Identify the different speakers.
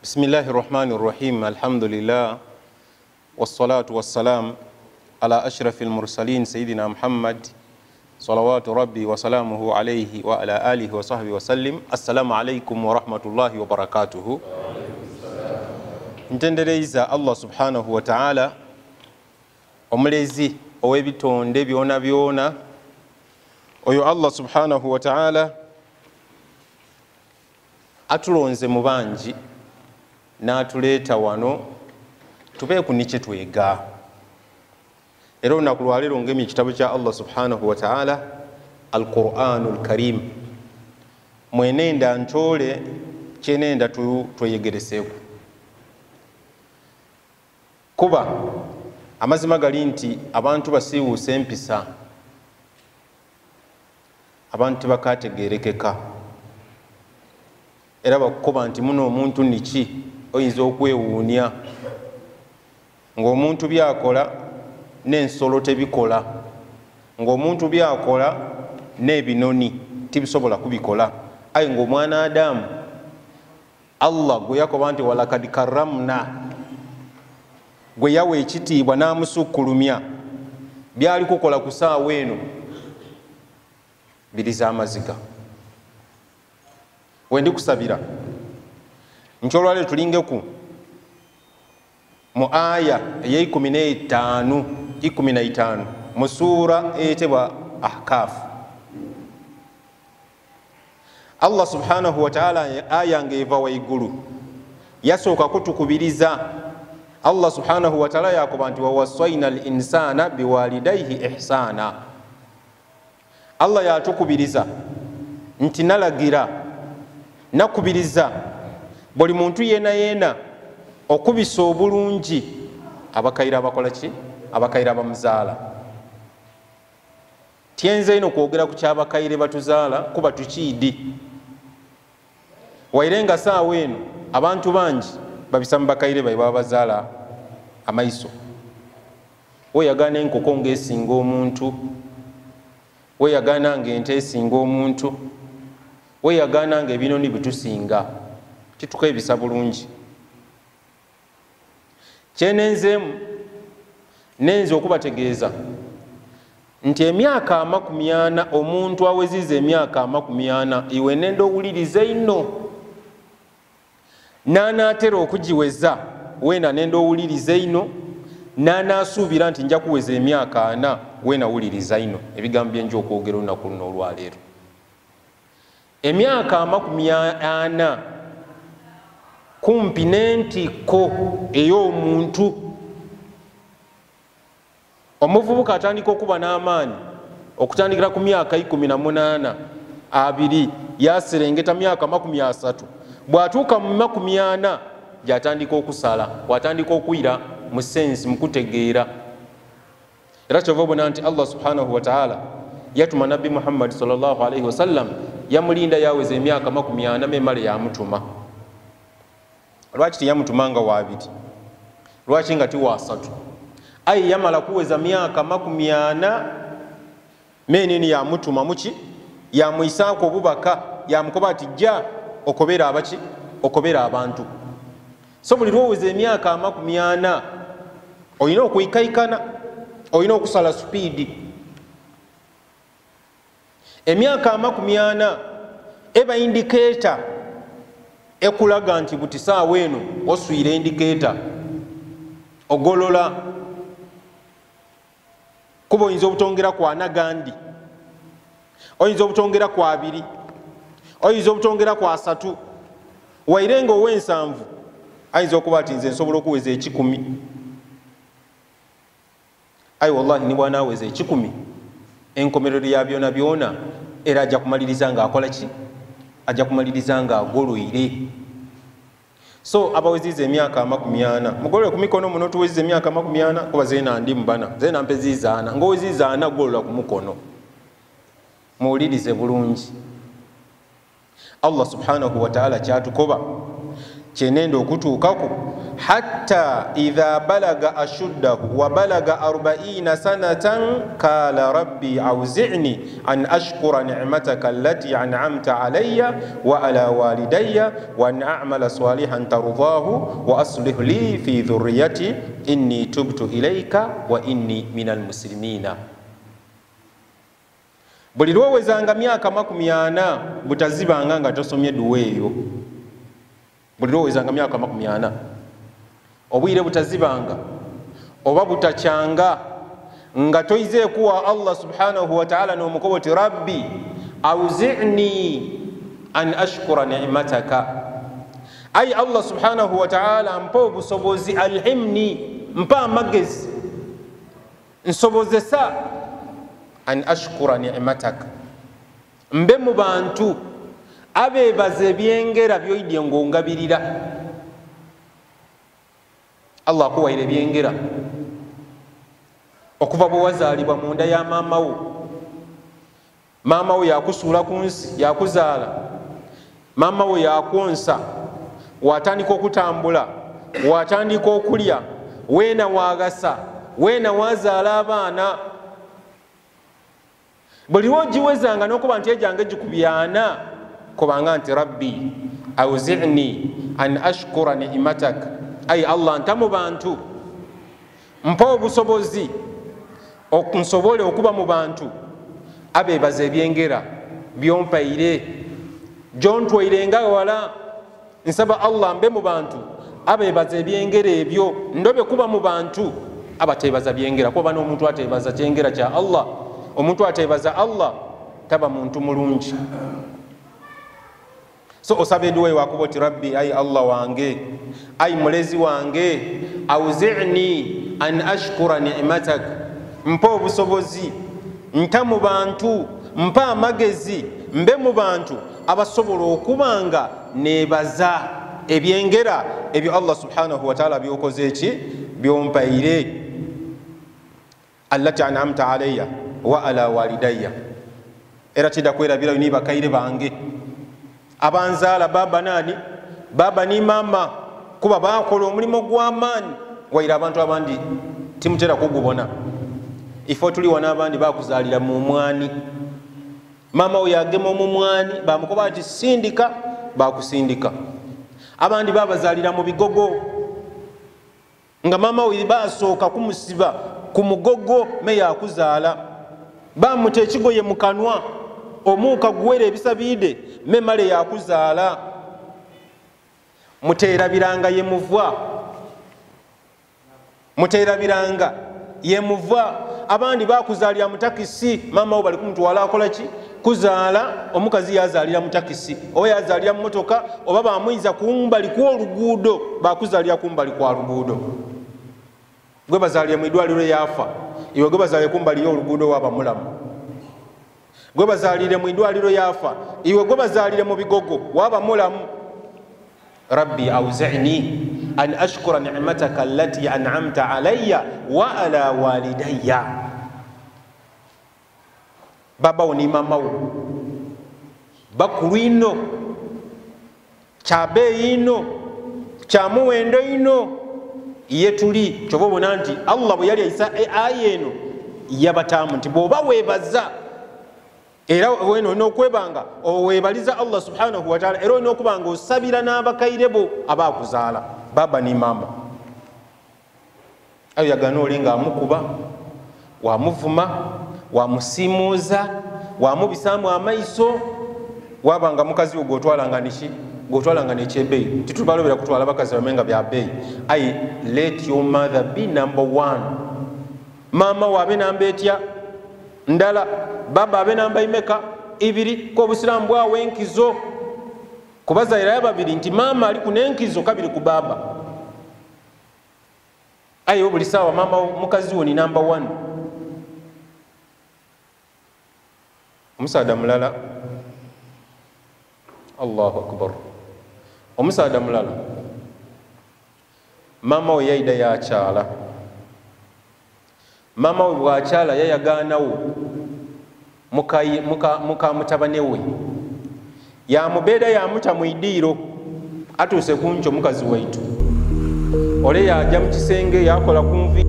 Speaker 1: بسم الله الرحمن الرحيم الحمد لله والصلاة والسلام على أشرف المرسلين سيدنا محمد صلوات ربي وسلامه عليه وعلى آله وصحبه وسلم. السلام عليكم ورحمة الله وبركاته. Ntendereza Allah subhanahu wa ta'ala omulezi owebitonde byona byona oyo Allah subhanahu wa ta'ala atulonze mu bangi n'atuleeta wano tubeeku nikye twega. Era olunaku lwaleero ngemi ekitabo kya Allah subhanahu wa ta'ala al-Qur'anul Karim mwenenda ntole kyenenda tweyegereseeku kuba amazima gali nti abantu basiiwuusa empisa, abantu tebakategerekeka era bakukoba nti muno omuntu niki oyinza okwewuunya ng'omuntu byakola n'ensolo tebikola, ng'omuntu byakola n'ebinoni tibisobola kubikola. Aye ng'omwana Adamu Allah gwe yakoba nti walakad karramna, gwe yawa ekitiibwa n'amusukkulumya, byali kukola ku saawa eno biriza amaziga. Wendi kusabira nti olwaleero tulingeku mu aya ey'15 mu suura eyitibwa Ahkaf. Allah subhanahu wa ta'ala aya ng'eva waigulu yasooka kutukubiriza. Allah subhanahu wa ta'ala yakoba nti wawassaina al-insana biwalidayhi ihsana. Allah yatukubiriza nti nalagira nakubiriza buli muntu yena okubisa obulungi abakaire abakola ki, abakaire abamuzaala. Tyenze ino kwogera ku kyabakaire batuzaala kuba tukiidi wairenga saawa eno abantu bangi babisa mu bakaire babe babazaala amaiso. Weyagana enkoko ng'esinga omuntu, weyagana ng'ente esinga omuntu, weyagana ng'ebinoni bitusinga, titukeebisa bulungi. Kyenenzeemu nenze okubategeeza nti emyaka 40 omuntu aweziza emyaka 40 iwe nenda owuliriza ino n'anaatera okugiweza weena nenda owuliriza ino n'anaasuubira nti nja kuweza emyaka 4 weena wuliriza ino. Ebigambo byenja okwogera olunaku luno olwaleero. Emyaka 40 kumpi n'entikko ey'omuntu. Omuvubuka atandika okuba n'amaanyi okutandikira ku myaka 18 2 yaserengeta myaka 30 bw'atuuka mu 40 gy'atandika okusala, bw'atandika okuyira mu sensi mu kutegeera. Era kyova obona nti Allah subhanahu wa ta'ala yatuma Nabbi Muhammad sallallahu alaihi wasallam yamulinda yaweza emyaka 40 memale yamutuma. Lwaki teyamutumanga wa 2? Lwaki nga ti wa 3? Aye yamala kuweza myaka 40 menini yamutuma muki, yamuyisaako obubaka, yamukoba ati jja okobera abaki, okobera abantu. So buli lwoweza emyaka 40 olina okwikaikana, olina okusala supiidi. Emyaka 40 eba indikeeta ekulaga nti buti saawa eno oswire indikeeta ogolola. Kuba oyinza obutongera kwa nagandi, oyinza obutongera kwa 2, oyinza obutongera kwa 3, wairenga ow'ensanvu ayinza okuba ati nze nsobola okuweza 10. Ayi wallahi ni bw'anaaweza 10 enkomerero ya byona byona era ajja kumaliriza ng'akola ki, ajja kumaliriza ng'agoloire. So abaweziza emyaka 40 mugolole ku mikono muno tuweziza emyaka 40 kuba zeena ndi mbana zeena mpezizaana ng'owezizaana golola ku mukono muwulirize bulungi. Allah subhanahu wa ta'ala kyatukoba kyenenda okutuukako hatta idha balaga ashuddahu wa balaga 40 sanatan qala rabbi awzi'ni an ashkura ni'mataka allati an'amta alayya wa ala walidayya wa an a'mala salihan tardahu wa aslih li fi dhurriyyati inni tubtu ilayka wa inni minal muslimina. Buli lwowezanga myaka 40 butazibanga nga tosomye duwa eyo. Buli lwowezanga myaka 40 obwire butazibanga oba butakyanga nga toyize kuwa Allah subhanahu wa ta'ala n'omukoboti rabbi awzi'ni an ashkura ni'mataka, ay Allah subhanahu wa ta'ala mpa obusobozi, alhimni mpa amagezi nsobozesa an ashkura ni'mataka mbe mu bantu abebaze ebyengera byoyidye ngongabirira. Allah akuwaire ebyengera okuva bwe wazaalibwa mu nda ya maama wo. Maama wo yakusuula ku nsi, yakuzaala, maama wo yakwonsa, watandika okutambula, watandika okulya, weena wagasa, weena wazaala abaana. Buli lwogiwezanga n'okuba nti ejange gikubyana kubanga nti rabbi awzi'ni an ashkura ni'mataka, ay Allah nta mu bantu mpa obusobozi okunsobole okuba mu bantu abebaza ebyengera byompaire gyontwaire nga wala. Nsaba Allah mbe mu bantu abebaza ebyengera ebyo, ndobe kuba mu bantu abatebaza byengera, kuba n'omuntu atebaza kyengera kya Allah. Omuntu atebaza Allah taba muntu mulungi. So osabe duwe wakuba oti rabbi ay Allah wange, ay mulezi wange, awzi'ni an ashkura ni'matak, mpa obusobozi nta mu bantu, mpa amagezi mbe mu bantu abasobola okubanga nebaza ebyengera ebyo Allah subhanahu wa ta'ala byokoze ki byompaire, allati an'amta alayya wa ala walidayya. Era kidakwerabira ni bakaire bange abanzaala, baba nani, baba ni mama, kuba bakola omulimu gw'amaanyi. Waira abantu abandi timutera kugubona. Ifo tuli wana abandi bakuzaalira mu mwani, mama we yagema mu mwani bamukoba ati sindika, bakusindika. Abandi babazaalira mu bigogo nga mama we basooka kumusiba ku mugogo me yakuzaala, bamuta ekigoye mu kanwa omuuka guwera ebisabide me male yakuzaala. Muteerabiranga ye muvwa, muteerabiranga ye muvwa. Abandi bakuzaalira mu takisi, mama wo bali kumutwala akola ki kuzaala. Omukazi yazaalira mu takisi oba yazaalira mu motoka oba bamwiza kumbali kw'oluguudo, bakuzaalira kumbali kwa luguudo. Gwe bazaalire mu idwaliro yafa, iwe gwe bazaalire kumbali y'oluguudo waba mulamu. Gwe bazaalire mu idwaliro yafa, iwe gwe bazaalire mu bigogo waba mulamu. Rabbi awzi'ni an ashkura ni'mataka allati an'amta alayya wa ala walidayya. Baba wo ni mama wo bakulu ino, kyabeeyi ino, kyamuwendo ino. Ye tuli kyova obona nti Allah bwe yali ayisa aya eno yabataamu nti bw'oba weebaza era weno olina okwebanga owebaliza Allah subhanahu wa ta'ala, era olina okubanga osabira n'abakaire bo abakuzaala, baba ni mama. Ayo yagana oli nga amukuba, wamuvuma, wamusiimuuza, wamubisaamu amaiso, wabanga mukazi wo gwotwalanga niki gwotwalanga nekyebeeyi. Titubalobera kutwala bakazi bamenga bya beeyi. Ayi let your mother be number one. Mama wabe namba etya ndala, baba abe namba imeka ibiri, ko busiramu bwawe enkizo kubazaira babiri nti mama ali kunenkizo kabiri ku baba. Ayo buli sawa mama mukazi wo ni number 1. Omusaada mulala, Allahu akbar, omusaada mulala mama we yaida yakyala. Mama we bwakyala yayagaanawo muka mutabane we yamubeera yamuta mu idiiro atuuse kuncho mukazi waitu ole yajja mu kisenge yakola ku nvi